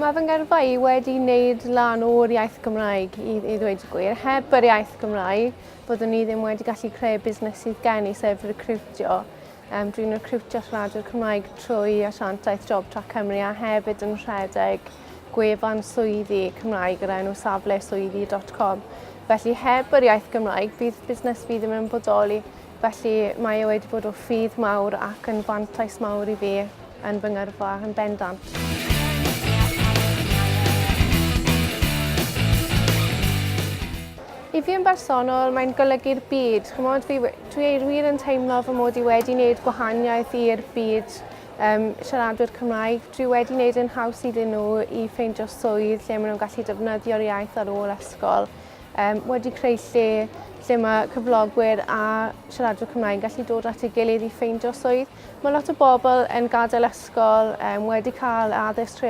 Mae fy ngyrfa I wedi wneud lan o'r iaith Gymraeg I ddweud y gwir. Heb yr iaith Gymraeg, byddwn ni ddim wedi gallu creu busnes sydd gen I, sef recriwtio. Dwi'n recriwtio siaradwyr Cymraeg trwy asiantaeth Job Trac Cymru a hefyd yn rhedeg gwefan swyddi Cymraeg yr enw safleswyddi.com. Felly heb yr iaith Gymraeg, bydd busnes fi ddim yn bodoli. Felly mae wedi bod o ffydd mawr ac yn fantais mawr I fi yn fy ngyrfa yn bendant. I fi yn bersonol, mae'n golygu'r byd. Dwi wir yn teimlo fy mod I wedi wneud gwahaniaeth i'r byd siaradwyr Cymraeg. Dwi wedi wneud yn haws iddyn nhw I ffeindio swydd lle maen nhw'n gallu defnyddio'r iaith ar ôl ysgol. Wedi creu lle mae cyflogwyr a siaradwyr Cymraeg gallu dod at ei gilydd I ffeindio swydd. Mae lot o bobl yn gadael ysgol wedi cael addysg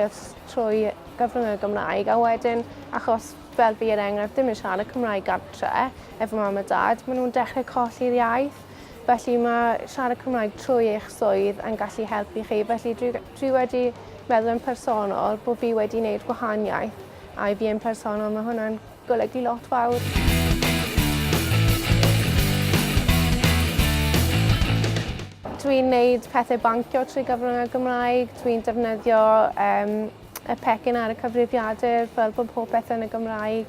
trwy gyfrwng y Gymraeg a wedyn achos fel fi enghraifft ddim yn siarad Cymraeg gartre efo mam a dad, maen nhw'n dechrau colli'r iaith. Felly mae siarad Cymraeg trwy eich swydd yn gallu helpu chi. Felly dwi wedi meddwl yn personol bod fi wedi wneud gwahaniaeth a I fi yn personol mae hwnna'n golygu lot fawr. Dwi'n wneud pethau bancio trwy gyfrwng y Gymraeg, dwi'n defnyddio y pecyn ar y cyfrifiadur fel bod pob peth yn y Gymraeg.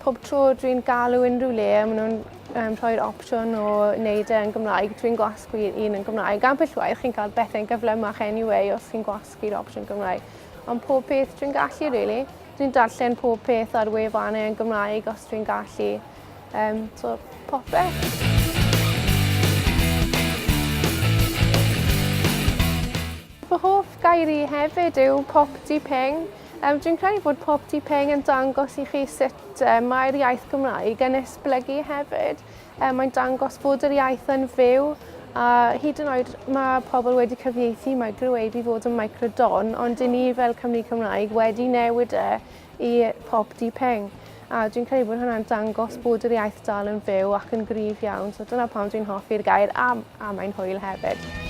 Pob tro dwi'n galw unrhyw le, maen nhw'n rhoi'r opsiwn o wneud yn Gymraeg. Dwi'n gwasgu un yn Gymraeg. Ambell waith chi'n cael bethau'n gyflymach anyway os chi'n gwasgu'r opsiwn Gymraeg. Ond pob peth dwi'n gallu, really. Dwi'n darllen pob peth ar wefannau yn Gymraeg os dwi'n gallu. So, popeth. Fy hoff gair I hefyd yw pop di ping. Dwi'n credu bod pop di ping yn dangos I chi sut mae'r iaith Gymraeg yn esblygu hefyd. Mae'n dangos bod yr iaith yn fyw a hyd yn oed mae pobl wedi cyfieithu microwave I fod yn microdon, ond I ni fel Cymru Cymraeg wedi newid I pop di ping. A dwi'n credu bod hwnna'n dangos bod yr iaith dal yn fyw ac yn gryf iawn. So dyna pam dwi'n hoffi'r gair a mae'n hwyl hefyd.